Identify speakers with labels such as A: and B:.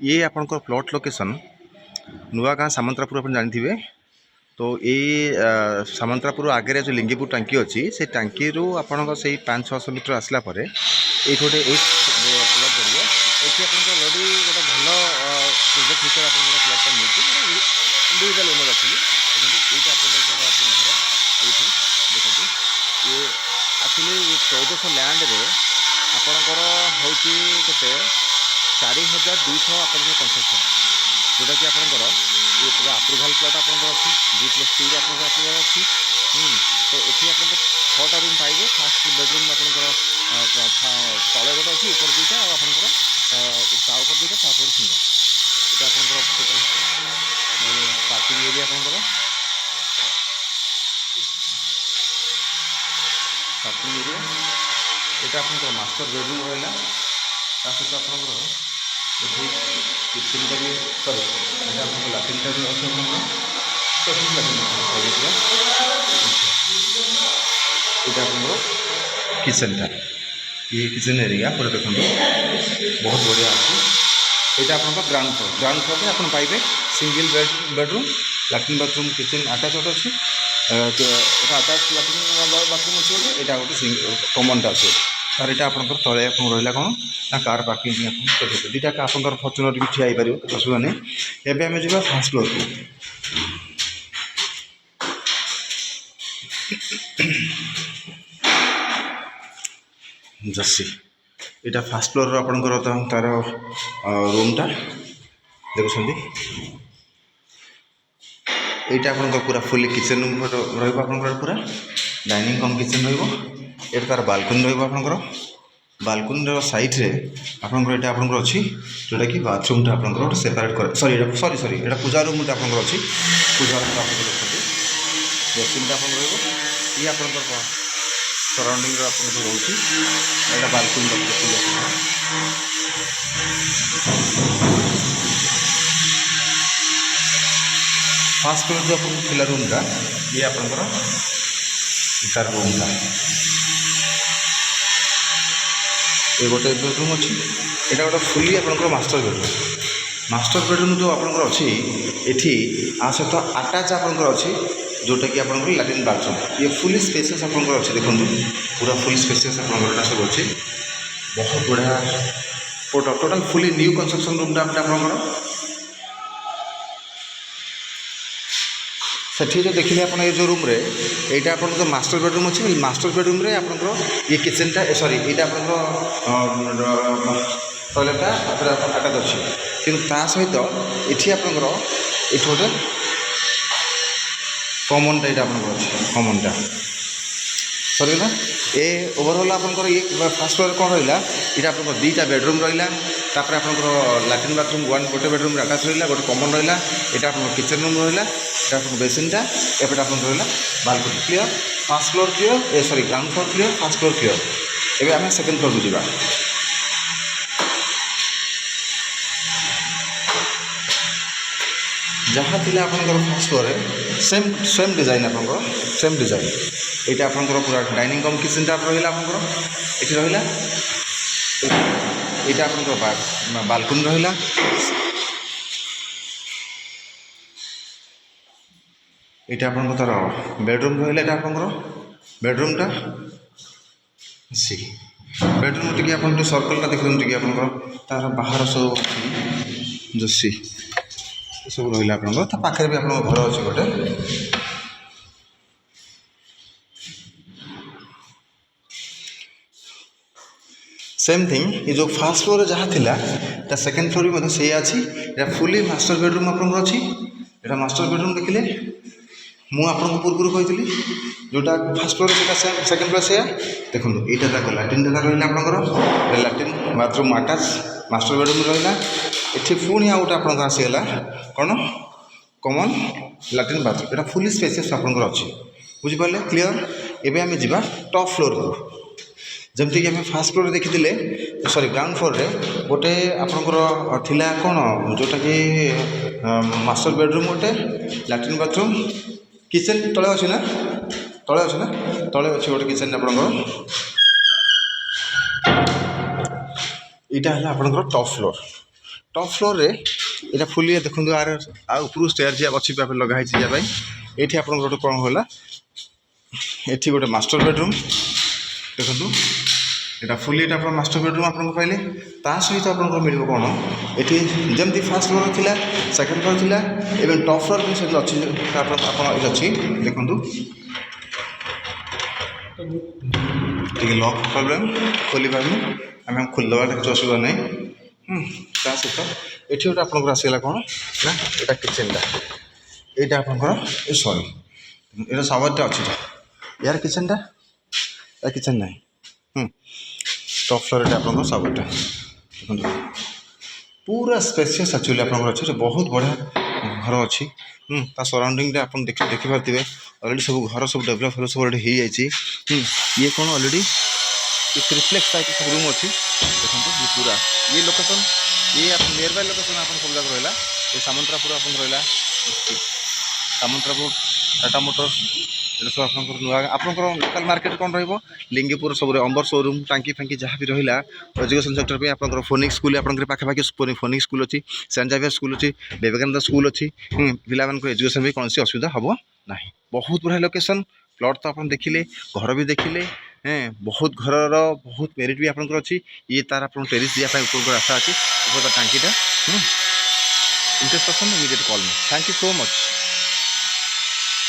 A: ये आपंकर plot location नुआ गाँ सामंतरापुर आप जानते। तो ये सामंतरापुर आगे जो लिंगीपुर टांकी अच्छी से टांकी आपण से 500-600 मीटर आसला ये गोटे प्लॉट पड़े ये अलरेडी गोटे भल प्रोजेक्ट हिसाब से प्लॉटा मिलती इंडिविजुअल ओनर अच्छी देखते यहाँ घर ये देखते ये एक्चुअली 1400 लैंड रे आपणकर हूँ के 4200 आप कंस्ट्रक्शन जोटा कि आपंकर ये पूरा अप्रुवाल प्लॉट आपंकर अच्छी G+2 अप्रुवाल अच्छी। तो ये आप 6टा रूम पाइबे। फास्ट बेडरूम आपंकर तले गोटे अच्छी ऊपर दुईटा आपंकर ऊपर दुईटा तापर सिंगल ये आपंकर टोटल पार्किंग एरिया आपंकर पार्किंग एरिया ये आपंकर मास्टर बेडरूम रहा सहित आपंकर ये किचन भी सॉरी यहाँ आप लाट्रिन भी अच्छे यहाँ आप किचनटा ये किचन एरिया पूरा देखो बहुत बढ़िया अच्छे यहाँ आप ग्राउंड फ्लोर में आप पाइबे सिंगल बेडरूम लाट्रिन बाथरूम किचन आटाच अच्छी आटाच लाट्रिन बाथरूम अच्छे यहाँ गोटे कमनटा अच्छे तार यहाँ आप तले आप रहा कौन ना कार पार्किंग दुईटा आप फर्चुनर भी ठिया पार असुविधा नहीं। एवं आम जा फास्ट फ्लोर को जर्सी यहाँ फास्ट फ्लोर आपंकर तार रूमटा देखुं यहाँ आप पूरा फुली किचन रूम रहा पूरा डाइनिंग कम किचन रही तार बालकनी रहा बालकनी साइड्रे आपंकर आपंकर अच्छी जोटा कि बाथरूमटा आपंकर गोटे सेपरेट कर सॉरी सॉरी यहाँ पूजा रूम आपंकर अच्छी पूजा रूम आप देखते बेसिनटा आप ये आपंकर सराउंडिंग आप रोचे यहाँ बालकनी फास्ट फ्लोर जो आप थिला रूमटा ये आपंकर तार रूमटा ये गोटे बेडरूम अच्छी यहाँ गोटे फुली आपंकर मास्टर बेडरूम जो आपंकर अच्छी एठी आ सहित आटाच आपंकर अच्छी जोटा कि आपंकर लैट्रिन बाथरूम ये फुली स्पेसियस आपंकर अच्छी देखो पूरा फुल स्पेसियस आपंकर सब अच्छी बहुत बढ़िया टोटाल फुली न्यू कंस्ट्रक्शन रूमटा आपंकर सेठी जो देखिए आप ये जो रूम रे यहाँ आप जो मास्टर बेडरूम अच्छी मास्टर बेडरूम रे आपंकर ये किचनटा सॉरी यहाँ आपंकर टॉयलेटा आटाच अच्छी कि सहित ये आपंकर ये गोटे कमनटा यहाँ आपंकर अच्छे कमनटा सरला ये ओवरऑल आपंकर ये फास्ट फ्लोर कौन रहा ये आपंकर 2टा बेडरूम रहा तापर आपंकर लैट्रिन बाथरूम गोटे बेडरूम आटाच रहा गोटे कमन रहा यहाँ आप किचन रूम रहा आप बेसिनटा एपटे आप रहा balcony clear first floor clear uh sorry ground floor clear first floor clear एवं आम सेकेंड फ्लोर को जावा जहाँ थी आपंकर फास्ट फ्लोर सेम डिजाइन आपंकर सेम डिजाइन यहाँ आपंकर पूरा डाइनिंग कम किचनटा रहा आपंकर ये रहा यहाँ आपंकर बालकनी रहा ये आपंकर तार बेडरूम रहा यहाँ आपंकर बेडरूमटा सी बेडरूम टी आप सर्कलटा देखते आपंकर तार बाहर सब जो सी सब रहा आपंकर पाखे भी आप घर अच्छे गोटे सेम थिंग ये जो फास्ट फ्लोर जहाँ थी सेकेंड फ्लोर भी से अच्छी फुली मास्टर बेडरूम आपंकर अच्छी यहाँ मास्टर बेडरूम देखिले मुझे आपको पूर्व कही जोटा फास्ट फ्लोर से सेकेंड फ्लोर से देखो यहाँ लैट्रिन रहा आपंकर लैट्रिन बाथरूम आटाच मास्टर बेडरूम रहा ये पुणी आ गए आप आसीगला कौन कमन लैट्रिन बाथरूम यहाँ फुली स्पेसियस आपंकर अच्छी बुझिपारे क्लीयर। एवं आम जा टॉप फ्लोर को जमती कि आम फास्ट फ्लोर देखी सॉरी ग्राउंड फ्लोर रे गोटे आपंकर थिला कौन जोटा कि मास्टर बेडरूम गोटे लैट्रिन बाथरूम किचन तले अच्छी ना तले अच्छे गोटे किचन आपंकर यहाँ है आपंकर टॉप फ्लोर टॉप फ्लोर रे एटा फुली देखु आर ऊपर स्टेयर जी अच्छी लगा जावाई ये आप गोटे कौन होला ये गोटे मास्टर बेडरूम देखो यहाँ फुली ये मास्टर बेडरूम आप पाइले ता सहित आप मिल कौन ये जमी फास्ट फ्लोर थी सेकेंड फ्लोर थी एवं टॉप फ्लोर भी अच्छी अच्छी देखु लॉक प्रॉब्लम खोली पार्म आम खोलदेवा किसी असुविधा ना ता सहित ये गोटे आपको आसगला कौन ना यहाँ किचेनटा यहाँ आपंकर सॉरी ये सावरटा अच्छी यार किचेनटा या किचेन ना टॉप फ्लोर ये आप सावरटा देखो पूरा स्पेसियस एक्चुअली आप अच्छे बहुत बढ़िया घर अच्छी सराउंडिंग आप देखिपारे अलरेडी सब घर सब डेभलप सब अलरेडी हो जाए ये कौन अलरेडी रिफ्लेक्स टाइप सब रूम अच्छी देखो पूरा ये लोकेशन ये नियर बाय लोकेशन आप सब जगह रहा ये सामंतरापुर आप रहा सामंतरापुर टाटा मोटर्स ये सब आप लोकल मार्केट कौन लिंगीपुर सब अंबर शोरूम टांकी फांकी जहाँ भी रहा एजुकेशन सेक्टर पे आप फोनिक्स स्कूल आप पाखापाखि फोनिक्स स्कूल अच्छी सेंट जावियर स्कूल अच्छी विवेकानंद स्कूल अच्छी पिला एजुकेशन भी कौन असुविधा हम ना बहुत बढ़िया लोकेशन प्लॉट तो आप देखिले घर भी देखिले बहुत घर बहुत मेरिट भी आपंकर अच्छी ये तार आप टेरिस जावाई ऊपर रास्ता अच्छी ऊपर टांकीटा interest person immediate call me thank you so much.